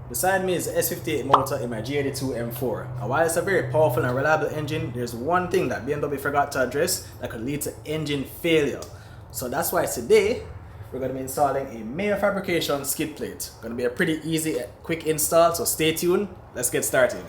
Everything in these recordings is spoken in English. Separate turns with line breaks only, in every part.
Beside me is the S58 motor in my G82 M4. Now, while it's a very powerful and reliable engine, there's one thing that BMW forgot to address that could lead to engine failure. So that's why today we're going to be installing a Meyer Fabrications skid plate. Going to be a pretty easy, quick install, so stay tuned. Let's get started.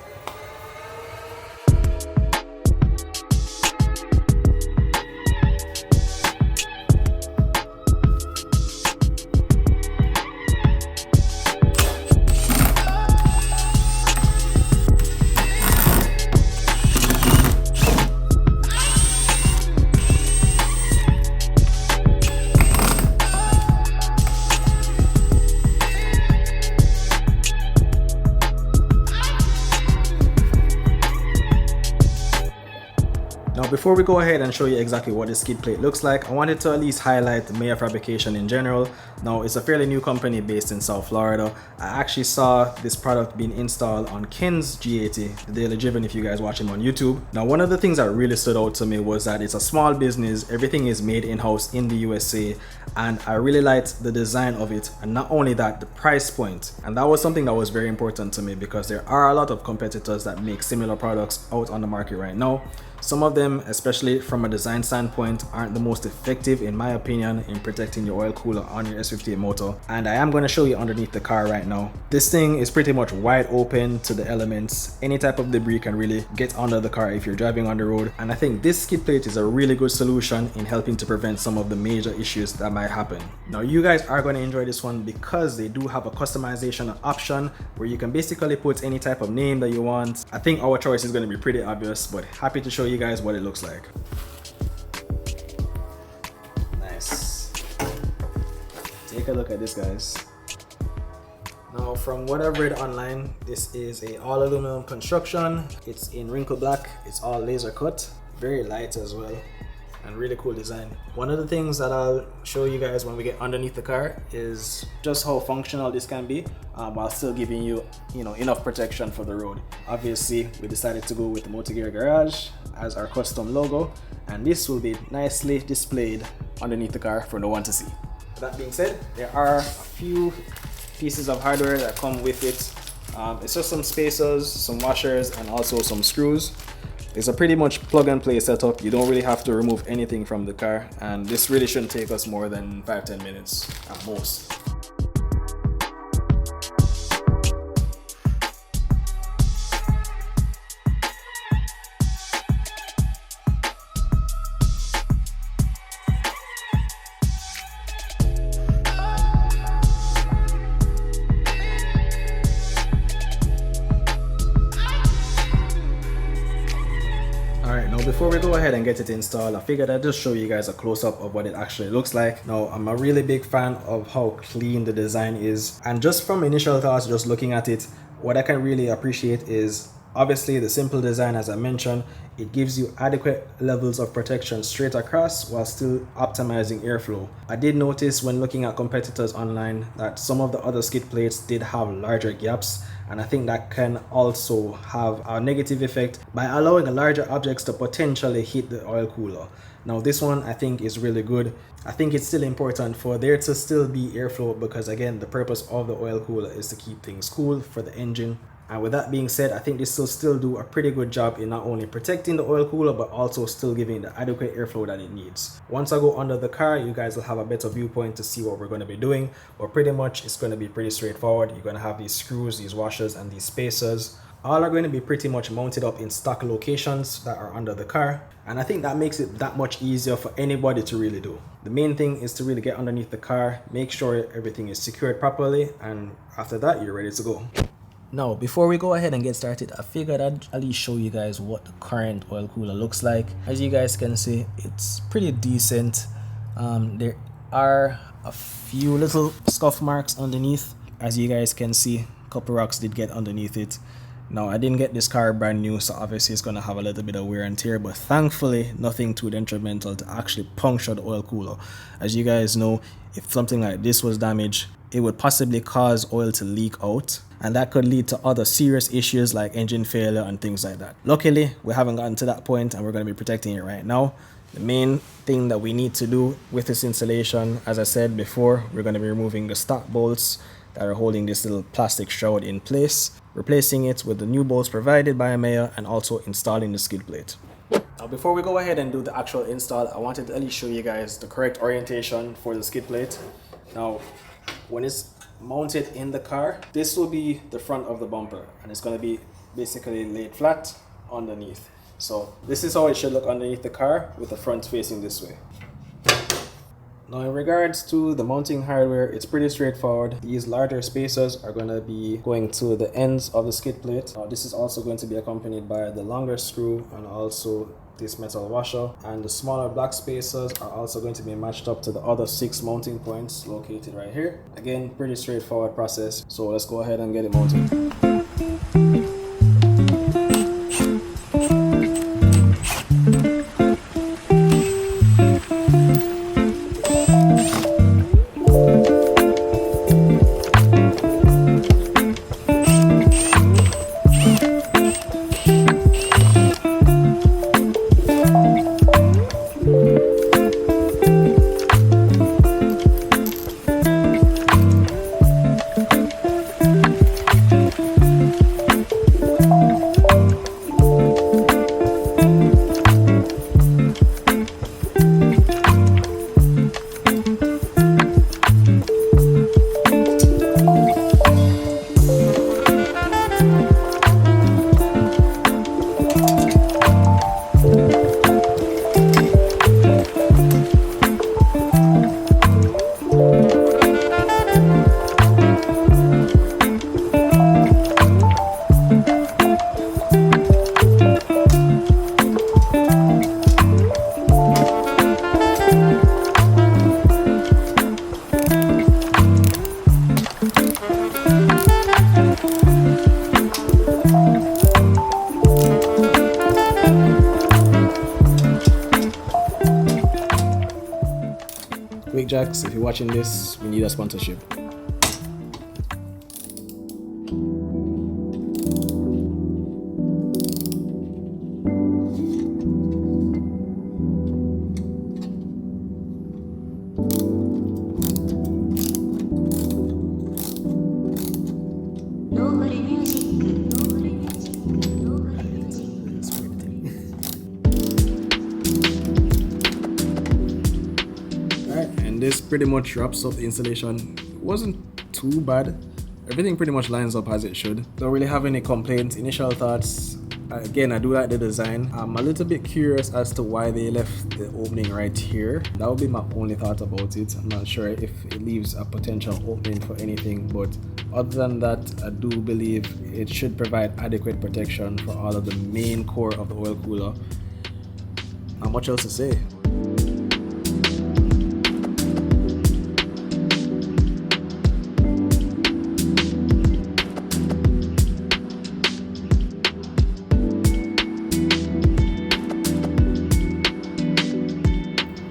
Now before we go ahead and show you exactly what the skid plate looks like, I wanted to at least highlight the Meyer Fabrication in general. Now it's a fairly new company based in South Florida. I actually saw this product being installed on Ken's G80, the Daily Driven, if you guys watch him on YouTube. Now one of the things that really stood out to me was that it's a small business, everything is made in-house in the USA, and I really liked the design of it, and not only that, the price point. And that was something that was very important to me because there are a lot of competitors that make similar products out on the market right now. Some of them, especially from a design standpoint, aren't the most effective in my opinion in protecting your oil cooler on your S58 motor. And I am going to show you underneath the car right now. This thing is pretty much wide open to the elements. Any type of debris can really get under the car if you're driving on the road. And I think this skid plate is a really good solution in helping to prevent some of the major issues that might happen. Now you guys are going to enjoy this one because they do have a customization option where you can basically put any type of name that you want. I think our choice is going to be pretty obvious, but happy to show you guys what it looks like. Nice. Take a look at this, guys. Now from what I've read online, this is a all aluminum construction. It's in wrinkle black. It's all laser cut, very light as well, and really cool design. One of the things that I'll show you guys when we get underneath the car is just how functional this can be while still giving you enough protection for the road. Obviously we decided to go with the MotoGear garage as our custom logo, and this will be nicely displayed underneath the car for no one to see. That being said, there are a few pieces of hardware that come with it. It's just some spacers, some washers, and also some screws. It's a pretty much plug and play setup. You don't really have to remove anything from the car, and this really shouldn't take us more than 5-10 minutes at most. Before we go ahead and get it installed, I figured I'd just show you guys a close-up of what it actually looks like. Now, I'm a really big fan of how clean the design is, and just from initial thoughts, just looking at it, what I can really appreciate is obviously the simple design. As I mentioned, it gives you adequate levels of protection straight across while still optimizing airflow. I did notice when looking at competitors online that some of the other skid plates did have larger gaps, and I think that can also have a negative effect by allowing larger objects to potentially hit the oil cooler. Now this one I think is really good. I think it's still important for there to still be airflow because again, the purpose of the oil cooler is to keep things cool for the engine. And with that being said, I think this will still do a pretty good job in not only protecting the oil cooler, but also still giving the adequate airflow that it needs. Once I go under the car, you guys will have a better viewpoint to see what we're going to be doing. But pretty much it's going to be pretty straightforward. You're going to have these screws, these washers, and these spacers. All are going to be pretty much mounted up in stock locations that are under the car. And I think that makes it that much easier for anybody to really do. The main thing is to really get underneath the car, make sure everything is secured properly, and after that, you're ready to go. Now, before we go ahead and get started, I figured I'd at least show you guys what the current oil cooler looks like. As you guys can see, it's pretty decent. There are a few little scuff marks underneath. As you guys can see, a couple rocks did get underneath it. Now, I didn't get this car brand new, so obviously it's going to have a little bit of wear and tear, but thankfully nothing too detrimental to actually puncture the oil cooler. As you guys know, if something like this was damaged, it would possibly cause oil to leak out, and that could lead to other serious issues like engine failure and things like that. Luckily, we haven't gotten to that point, and we're going to be protecting it right now. The main thing that we need to do with this installation, as I said before, we're going to be removing the stock bolts that are holding this little plastic shroud in place, replacing it with the new bolts provided by Meyer, and also installing the skid plate. Now before we go ahead and do the actual install, I wanted to at least show you guys the correct orientation for the skid plate. Now when it's mounted in the car, this will be the front of the bumper, and it's going to be basically laid flat underneath. So this is how it should look underneath the car, with the front facing this way. Now in regards to the mounting hardware, it's pretty straightforward. These larger spacers are going to be going to the ends of the skid plate. Now this is also going to be accompanied by the longer screw and also this metal washer, and the smaller black spacers are also going to be matched up to the other 6 mounting points located right here. Again, pretty straightforward process, so let's go ahead and get it mounted. Quick Jacks, if you're watching this, we need a sponsorship. This pretty much wraps up the installation. It wasn't too bad. Everything pretty much lines up as it should. Don't really have any complaints. Initial thoughts, again, I do like the design. I'm a little bit curious as to why they left the opening right here. That would be my only thought about it. I'm not sure if it leaves a potential opening for anything, but other than that, I do believe it should provide adequate protection for all of the main core of the oil cooler. Not much else to say.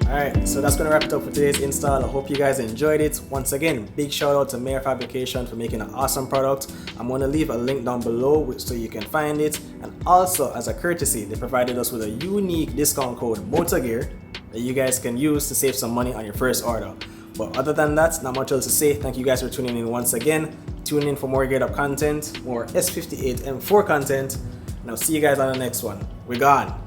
Alright, so that's going to wrap it up for today's install. I hope you guys enjoyed it. Once again, big shout out to Meyer Fabrications for making an awesome product. I'm going to leave a link down below so you can find it. And also, as a courtesy, they provided us with a unique discount code MotoGear that you guys can use to save some money on your first order. But other than that, not much else to say. Thank you guys for tuning in once again. Tune in for more geared up content, more S58 M4 content, and I'll see you guys on the next one. We're gone.